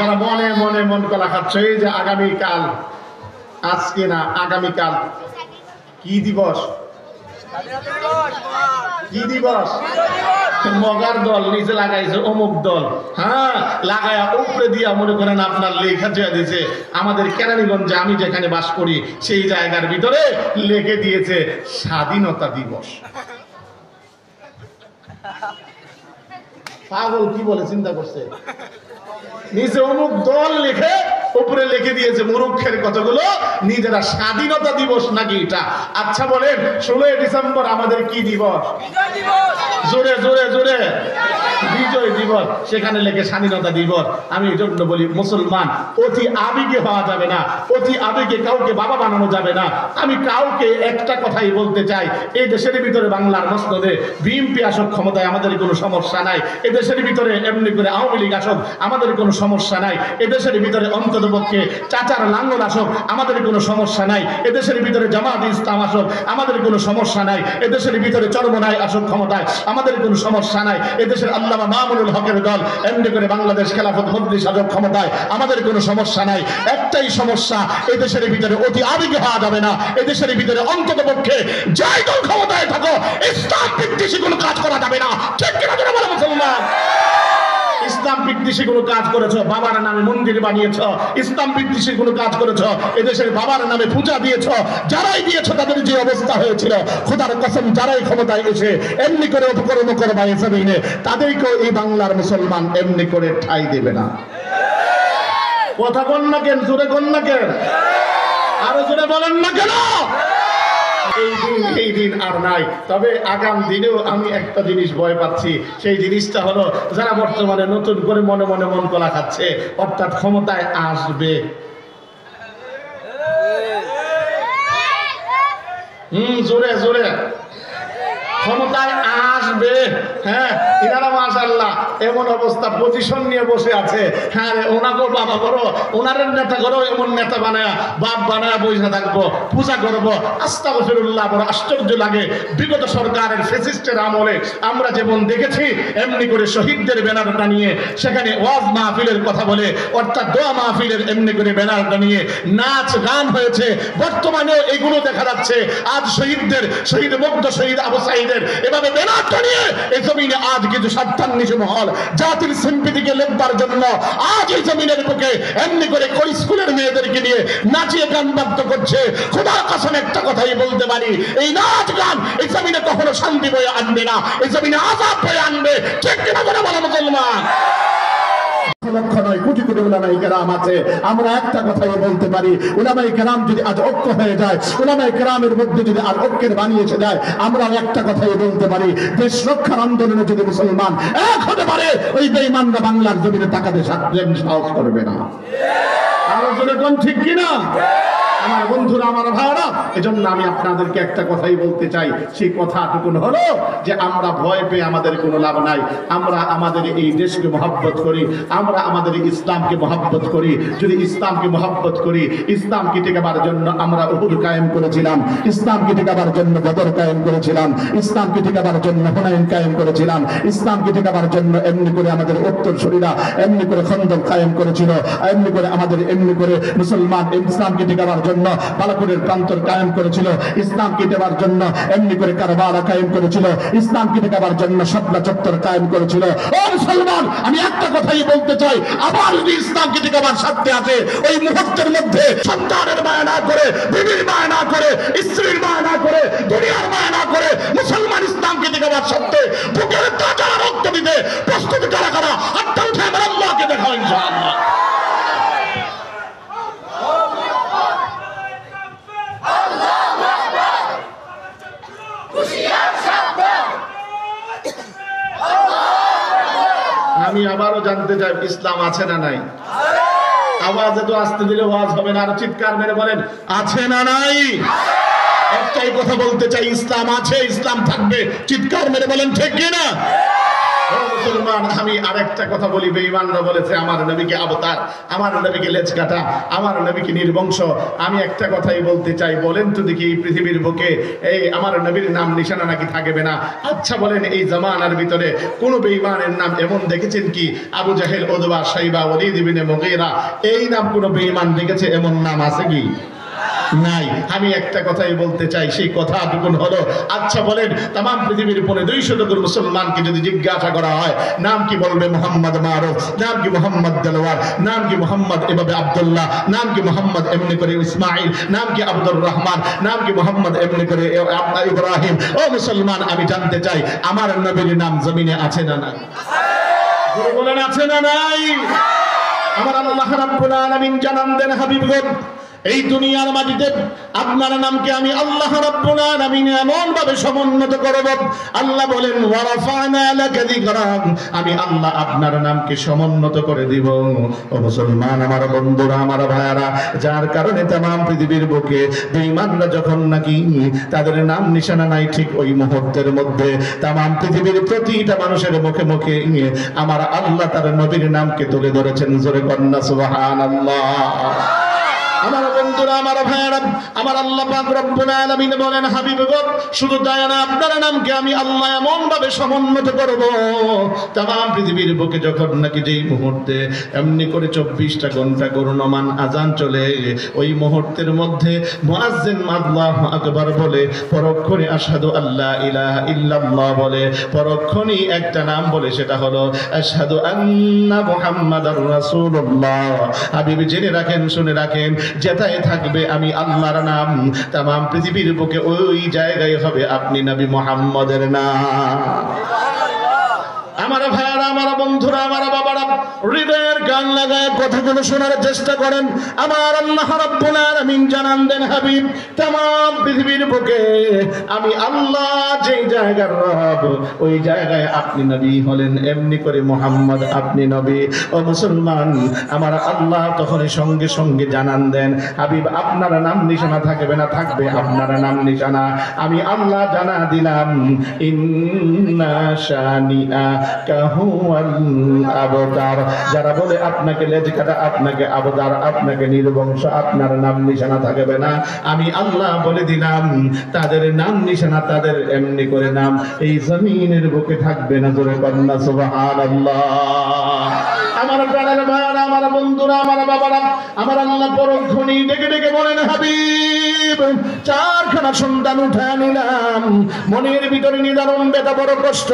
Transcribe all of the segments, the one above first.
তারা মনে মনে মন কলা খাচ্ছে এই যে আগামীকাল, আজকে না আগামীকাল কি দিবস? কি দিবস? মগার দল নিচে লাগাইছে অমুক দল, হ্যাঁ লাগায়া উপরে দিয়া মনে করেন আপনার লেখা দেওয়া দিয়েছে আমাদের কেরানীগঞ্জে আমি যেখানে বাস করি সেই জায়গার ভিতরে লিখে দিয়েছে স্বাধীনতা দিবস। পাগল কি বলে চিন্তা করছে, নিচে অমুক দল লিখে উপরে লিখে দিয়েছে মুরুক্ষের কতগুলো নিজেরা স্বাধীনতা দিবস নাকি এটা। আচ্ছা বলেন 16 ডিসেম্বর আমাদের কি দিবস? জোরে জোরে জোরে বিজয় দিবস, সেখানে লেখে স্বাধীনতা দিবস। আমি এই জন্য বলি মুসলমান অতি আবেগে হওয়া যাবে না, অতি আবেগে কাউকে বাবা বানানো যাবে না। আমি কাউকে একটা কথাই বলতে চাই, এই দেশের ভিতরে বাংলার মসনদে বিএনপি আসক ক্ষমতায় আমাদের কোনো সমস্যা নাই, এ দেশের ভিতরে এমনি করে আওয়ামী লীগ আসক আমাদের কোনো সমস্যা নাই, এদেশের ভিতরে অন্ততপক্ষে চাচার লাঙ্গল আসক আমাদের কোনো সমস্যা নাই, এদেশের ভিতরে জামাত ইসলাম আসক আমাদের কোনো সমস্যা নাই, এদেশের ভিতরে চরমনাই আসক ক্ষমতায় আমাদের কোনো সমস্যা নাই, এদেশের আল্লামা মামুনুল হকের দল এমনি করে বাংলাদেশ খেলাফত মজলিস আসক ক্ষমতায় আমাদের কোনো সমস্যা নাই। একটাই সমস্যা, এদেশের ভিতরে অতি আবেগী হওয়া যাবে না, এদেশের ভিতরে অন্ততপক্ষে যাই দল ক্ষমতায় থাকো ইসলাম বিদ্বেষী কোনো কাজ করা যাবে না। ঠিক কিনা যারা বলে মুসলমান? ইসলাম বিদ্বেষী কোনো কাজ করেছো, বাবার নামে মন্দির বানিয়েছ, ইসলাম বিদ্বেষী কোনো কাজ করেছ, এদেশের বাবার নামে পূজা দিয়েছ, যারাই দিয়েছ তাদের যে অবস্থা হয়েছিল খোদার কসম যারাই ক্ষমতায় এসে এমনি করে উপকর্ম করবা এসে তাদেরকেও এই বাংলার মুসলমান এমনি করে ঠাঁই দেবে না। কথা বল না কেন, জোরে বল না কেন, আরো জোরে বলেন না কেন? এই দিন আর নাই। তবে আগাম দিনেও আমি একটা জিনিস ভয় পাচ্ছি, সেই জিনিসটা হলো যারা বর্তমানে নতুন করে মনে মনে মন কলা খাচ্ছে, অর্থাৎ ক্ষমতায় আসবে, জোরে জোরে ক্ষমতায় আসবে, হ্যাঁ ইনারা মাশাআল্লাহ এমন অবস্থা পজিশন নিয়ে বসে আছে, হ্যাঁ ওনাকেও বাবা করো, ওনারের নেতা করো, এমন নেতা বানায়া বাপ বানায়া বসে থাকবো, পূজা করবো। আস্তাগফিরুল্লাহ, বড় আশ্চর্য লাগে। বিগত সরকারের ফ্যাসিস্টের আমলে আমরা যেমন দেখেছি এমনি করে শহীদদের ব্যানারটা নিয়ে সেখানে ওয়াজ মাহফিলের কথা বলে, অর্থাৎ দোয়া মাহফিলের এমনি করে ব্যানারটা নিয়ে নাচ গান হয়েছে। বর্তমানেও এগুলো দেখা যাচ্ছে। আজ শহীদদের, শহীদ মুগ্ধ শহীদ আবু সাঈদের এভাবে ব্যানারটা নিয়ে এই জমিনে আজ কিছু সাবধানিস মহল জাতির সিম্পিতিকে লেখবার জন্য আজ এই জমিনের বুকে এমনি করে কোন স্কুলের মেয়েদেরকে নিয়ে নাচিয়ে গান বাদ্য করছে। খোদার কসম একটা কথাই বলতে পারি, এই নাচ গান এই জমিনে কখনো শান্তি বয়ে আনবে না, এই জমিনে আযাব বয়ে আনবে। ঠিক কিনা বলে বলো মুসলমান? লক্ষ নয় কোটি কোটি উলামায়ে কেরাম আছে, আমরা একটা কথাই বলতে পারি, উলামায়ে কেরাম যদি আজ ঐক্য হয়ে যায়, উলামায়ে কেরামের মধ্যে যদি আর ঐক্যের বাণী এসে যায়, আমরা একটা কথাই বলতে পারি, দেশ রক্ষার আন্দোলনে যদি মুসলমান এক হতে পারে ওই বেঈমানরা বাংলার জমিনে তাকাতে সাহস করবে না। আমরা যদি কোন ঠিক কিনা আমার বন্ধুরা, আমার ভাইরা, এজন্য আমি আপনাদেরকে একটা কথাই বলতে চাই, সেই কথাটুকুন হলো যে আমরা ভয় পেয়ে আমাদের কোনো লাভ নাই। আমরা আমাদের এই দেশকে মহব্বত করি, আমরা আমাদের ইসলামকে মহব্বত করি। যদি ইসলামকে মহব্বত করি, ইসলামকে টেকাবার জন্য আমরা উহুদ কায়েম করেছিলাম, ইসলামকে টেকাবার জন্য বদর কায়েম করেছিলাম, ইসলামকে টেকাবার জন্য হুনাইন কায়েম করেছিলাম, ইসলামকে টেকাবার জন্য এমনি করে আমাদের উত্তরসূরিরা এমনি করে খন্দক কায়েম করেছিল, এমনি করে আমাদের এমনি করে মুসলমান ইসলামকে টেকাবার জন্য বালাকুরের প্রান্তর কায়েম করেছিল, ইসলামকে দেবার জন্য এমনি করে কারবালা কায়েম করেছিল, ইসলামকে দেবার জন্য শাপলা চত্বর কায়েম করেছিল। ও মুসলমান, আমি একটা কথাই বলতে চাই, আবার যদি ইসলামকে দেবার সাথে আছে ওই মুহূর্তের মধ্যে সন্তানের মায়া না করে, বিবির মায়া না করে, স্ত্রীর মায়া না করে, দুনিয়ার মায়া না করে মুসলমান ইসলামকে দেবার সাথে বুকের তাজা রক্ত দিতে প্রস্তুতি কারা কারা হাতটা উঠে আমার আল্লাহকে দেখাও ইনশাআল্লাহ। আমি আবারও জানতে চাই ইসলাম আছে না নাই? আওয়াজ তো আসতে দিলে ওয়াজ হবে না, আর চিৎকার মেরে বলেন আছে না নাই? একটাই কথা বলতে চাই, ইসলাম আছে, ইসলাম থাকবে। চিৎকার মেরে বলেন ঠিক কিনা? ও মুসলমান, আমি আরেকটা কথা বলি। বেঈমানরা বলেছে আমার নবীকে অবতার, আমার নবীকে লেজ কাটা, আমার নবীকে নির্বংশ। আমি একটা কথাই বলতে চাই, বলেন তো দেখি এই পৃথিবীর বুকে এই আমার নবীর নাম নিশানা নাকি থাকবে না? আচ্ছা বলেন, এই জামানার ভিতরে কোন বেঈমানের নাম এমন দেখেছেন কি? আবু জাহেল, উতবা, শাইবা, ওয়ালিদ ইবনে মুগীরা, এই নাম কোন বেঈমান দেখেছে? এমন নাম আছে কি? নাই। আমি একটা কথাই বলতে চাই, সেই কথাটুকুন হলো, আচ্ছা বলেন তাম পৃথিবীর 200 কোটি মুসলমানকে যদি জিজ্ঞাসা করা হয় নাম কি, বলবে মোহাম্মদ মারুফ, নাম কি মোহাম্মদ দেলোয়ার, নাম কি মোহাম্মদ এভাবে আব্দুল্লাহ, নাম কি মোহাম্মদ এমনি করে ইসমাইল, নাম কি আব্দুর রহমান, নাম কি মোহাম্মদ এমনি করে ইব্রাহিম। ও মুসলমান, আমি জানতে চাই আমার নবীর নাম জমিনে আছে না নাই? বলেন আছে না নাই? আমার আল্লাহ রাব্বুল আলামিন জানান দেন, হাবিবগণ এই দুনিয়ার মাটিতে আপনার নামকে আমি আল্লাহ রাব্বুল আলামিন এমন ভাবে সমুন্নত করব। আল্লাহ বলেন ওয়ারাফা'না লাকা যিকরাক, আমি আল্লাহ আপনার নামকে সমুন্নত করে দিব। ও মুসলমান, আমার বন্ধুরা, আমার ভাইয়ারা, যার কারণে तमाम পৃথিবীর বুকে বেঈমানরা যখন নাকি তাদের নাম নিশানা নাই, ঠিক ওই মুহূর্তের মধ্যে तमाम পৃথিবীর প্রতিটা মানুষের মুখে মুখে আমার আল্লাহ তার নবীর নামকে তুলে ধরেছেন। জোরে কন্না সুবহানাল্লাহ। আমার বন্ধুরা, আমার ভাইয়েরা, আমার আল্লাহ পাক রব্বুল আলামিন বলেন, হাবিবগণ শুধু তাই না, আপনার নামকে আমি আল্লাহ এমন ভাবে সমুন্নত করব तमाम পৃথিবীর বুকে যখন নাকি যেই মুহূর্তে এমনি করে 24টা ঘন্টা গণমান আজান চলে, ওই মুহূর্তের মধ্যে মুয়াজ্জিন আল্লাহু আকবার বলে, পরক্ষণে আশহাদু আল্লা ইলাহা ইল্লাল্লাহ বলে, পরক্ষণেই একটা নাম বলে, সেটা হলো আশহাদু আন্না মুহাম্মাদার রাসূলুল্লাহ। হাবিব জেনে রাখেন, শুনে রাখেন, যেটাই থাকবে আমি আল্লাহর নাম, तमाम পৃথিবীর বুকে ওই জায়গায় হবে আপনি নবী মুহাম্মদের নাম। আমার ভাইয়ারা, আমার বন্ধুরা, আমার বাবারা, হৃদয়ের গান লাগায় কথাগুলো শোনার চেষ্টা করেন। আমার আল্লাহ রাব্বুল আলামিন জানান দেন, হাবিব तमाम পৃথিবীর বুকে আমি আল্লাহ যেই জায়গার রব, ওই জায়গায় আপনি নবী হলেন, এমনি করে মুহাম্মদ আপনি নবী। ও মুসলমান, আমার আল্লাহ তখন সঙ্গে সঙ্গে জানান দেন, হাবিব আপনার নাম নিশানা থাকবে না, থাকবে আপনার নাম নিশানা। আমি আল্লাহ জানা দিলাম, ইন্না শানিআ কাহুয়াল আবতার। যারা বলে আপনাকে লেজ কাটা, আপনাকে আবতার, আপনাকে নির্বংশ, আপনার নাম নিশানা থাকবে না, আমি আল্লাহ বলে দিলাম তাদের নাম নিশানা, তাদের এমনি করে নাম এই জমিনের বুকে থাকবে না। জোরে কন্না সুবহানাল্লাহ। আমার প্রাণের ভাইরা, আমার বন্ধুরা, আমার বাবারা, আমার আল্লাহ পরক্ষণেই ডেকে ডেকে বলেন, হাবিব 4খানা সন্তান উঠায় নিলাম, মনের ভিতরে নিদারুণ ব্যথা, বড় কষ্ট।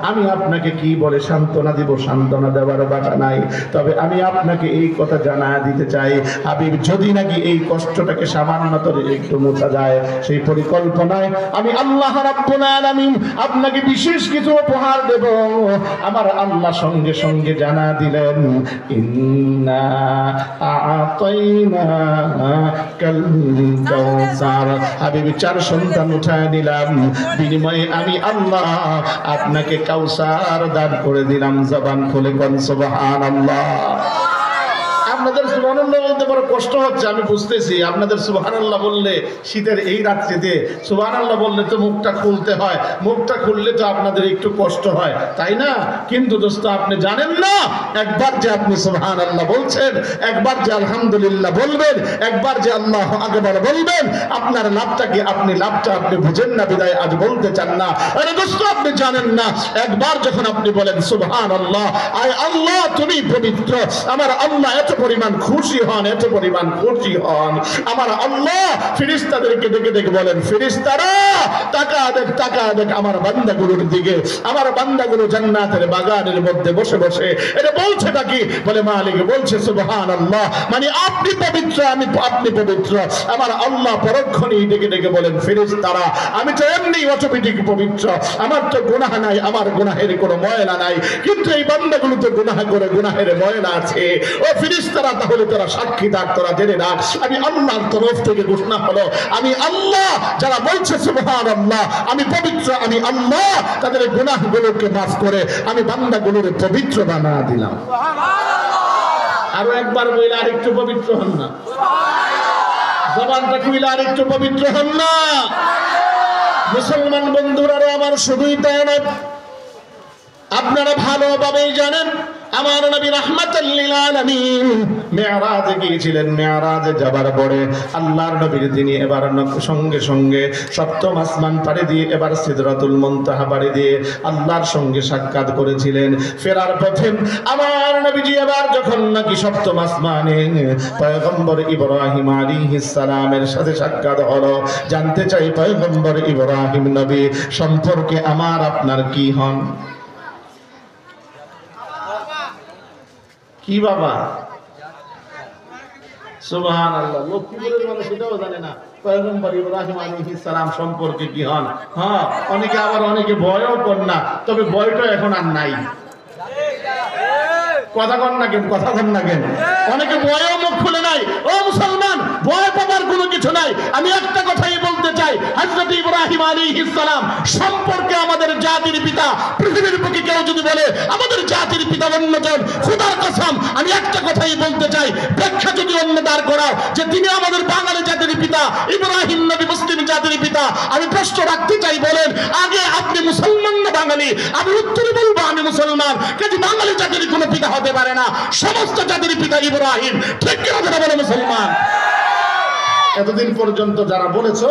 আমি আপনাকে কি বলে সান্ত্বনা দিব? সান্ত্বনা দেওয়ার বাটা নাই, তবে আমি আপনাকে এই কথা জানা দিতে চাই, হাবিব যদি নাকি এই কষ্টটাকে সামান্য করে একটু মোছা যায়, সেই পরিকল্পনায় আমি আল্লাহ রাব্বুল আলামিন আপনাকে বিশেষ কিছু উপহার দেব। আমার আল্লাহ সঙ্গে সঙ্গে জানা দিলেন, ইন্না আ'তাইনাকাল কাউসার। হাবিব 4 সন্তান উঠায় দিলাম, বিনিময়ে আমি আল্লাহ আপনাকে কাউসার দান করে দিলাম। জবান খুলে কোন সুবহানাল্লাহ। আপনাদের সুবহানাল্লাহ বলতে বড় কষ্ট হচ্ছে, আমি বুঝতেছি। আপনাদের সুবহানাল্লাহ বললে শীতের এই রাত্রিতে সুবহানাল্লাহ বললে তো মুখটা খুলতে হয়, মুখটা খুললে তো আপনাদের একটু কষ্ট হয়, তাই না? কিন্তু দোস্ত, আপনি জানেন না, একবার যে আপনি সুবহানাল্লাহ বলছেন, একবার যে আলহামদুলিল্লাহ বলবেন, একবার যে আল্লাহু আকবার বলবেন, আপনার লাভটা কি? আপনি লাভটা আপনি বুঝেন না, বিদায় আজ বলতে চান না। আরে দোস্ত, আপনি জানেন না, একবার যখন আপনি বলেন সুবহানাল্লাহ, আয় আল্লাহ তুমি পবিত্র, আমার আল্লাহ এত পরিমাণ খুশি হন, এত পরিমাণ খুশি হন। আমার আল্লাহ ফেরেশতাদেরকে ডেকে ডেকে বলেন, ফেরেশতারা তাকা দেখ, তাকা দেখ আমার বান্দাগুলোর দিকে। আমার বান্দাগুলো জান্নাতের বাগানের মধ্যে বসে বসে এটা বলছে নাকি? বলে মালিক বলছে সুবহানাল্লাহ, মানে আপনি পবিত্র, আমি আপনি পবিত্র। আমার আল্লাহ পরক্ষণেই ডেকে ডেকে বলেন, ফেরেশতারা আমি তো এমনি অটোমেটিক পবিত্র, আমার তো গুনাহ নাই, আমার গুনাহের কোনো ময়লা নাই, কিন্তু এই বান্দাগুলো তো গুনাহ করে, গুনাহের ময়লা আছে। ও ফেরেশতারা, তাহলে তোরা সাক্ষী থাক, তোরা জেনে রাখ, আমি আল্লাহর তরফ থেকে ঘোষণা হলো, আমি আল্লাহ যারা বলছে সুবহানাল্লাহ আমি পবিত্র, আমি আল্লাহ তাদের গুনাহগুলোকে মাফ করে আমি বান্দাগুলোর পবিত্র বানা দিলাম। আরো একবার বইলে আরেকটু পবিত্র হন না, জবানটা খুইলে আরেকটু পবিত্র হন না। মুসলমান বন্ধুরা আমার, শুধুই তাই নয়, আপনারা ভালোভাবেই জানেন আমার নবী রাহমাতাল লিল আলামিন মিরাজে গিয়েছিলেন। মিরাজে যাবার পরে আল্লাহর নবীর তিনি এবার সঙ্গে সঙ্গে সপ্তম আসমান পাড়ি দিয়ে এবার সিদরাতুল মুনতাহা পাড়ি দিয়ে আল্লাহর সঙ্গে সাক্ষাৎ করেছিলেন। ফেরার পথে আমার নবীজি এবার যখন নাকি সপ্তম আসমানে পয়গম্বর ইব্রাহিম আলাইহিস সালামের সাথে সাক্ষাৎ হলো, জানতে চাই পয়গম্বর ইব্রাহিম নবী সম্পর্কে আমার আপনার কি হন? কি বাবা? সুবহানাল্লাহ। লক্ষ্মীপুরের মানুষ এটাও জানে না পয়গম্বর ইব্রাহিম আলাইহিস সালাম সম্পর্কে কি হন। হ্যাঁ, অনেকে আবার অনেকে ভয়ও করেন না, তবে ভয়টা এখন আর নাই। কথা কন না কেন, কথা কন না কেন? অনেকে ভয়েও মুখ খুলে নাই। ও মুসলমান, ভয় পাবার কোনো কিছু নাই। আমি একটা কথাই বলতে চাই, হযরত ইব্রাহিম আলাইহিস সালাম সম্পর্কে আমাদের জাতির পিতা, পৃথিবীর বুকে কেউ যদি বলে আমাদের জাতির পিতা অন্যজন, খোদার কসম আমি একটা কথাই বলতে চাই, ব্যাখ্যা যদি অন্য দাঁড় করাও যে তিনি আমাদের বাঙালি জাতির পিতা, ইব্রাহিম নবী মুসলিম জাতির পিতা, আমি প্রশ্ন রাখতে চাই, বলেন আগে আপনি মুসলমান না বাঙালি? আমি উত্তরে বলবো আমি মুসলমান। কিন্তু বাঙালি জাতির কোনো পিতা হতে পারে না, সমস্ত জাতির পিতা ইব্রাহিম। ঠিক কিনা বলে মুসলমান? এতদিন পর্যন্ত যারা বলেছো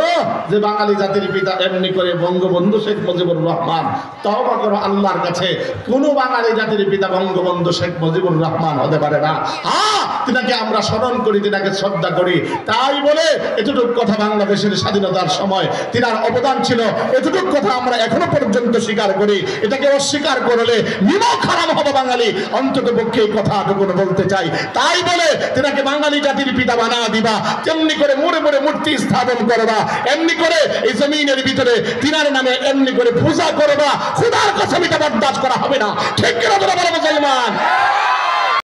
যে বাঙালি জাতির পিতা এমনি করে বঙ্গবন্ধু শেখ মুজিবুর রহমান, তওবা করো আল্লাহর কাছে, কোন বাঙালি জাতির পিতা বঙ্গবন্ধু শেখ মুজিবুর রহমান হতে পারে না। হ্যাঁ, তিনাকে আমরা স্মরণ করি, তিনাকে শ্রদ্ধা করি। তাই বলে এতটুকু কথা বাংলাদেশের স্বাধীনতার সময় তিনার অবদান ছিল, এতটুকু কথা আমরা এখনো পর্যন্ত স্বীকার করি। এটাকে অস্বীকার করলে নিমক হারাম হবে বাঙালি। অন্তত পক্ষে এই কথাটুকু বলতে চাই। তাই বলে তিনাকে বাঙালি জাতির পিতা বানা দিবা, তেমনি করে মোড়ে মোড়ে মূর্তি স্থাপন করবা, এমনি করে এই জমিনের ভিতরে তিনার নামে এমনি করে পূজা করবা, খোদার কসম এটা বরদাস্ত করা হবে না। ঠিক কিনা বলে মুসলমান?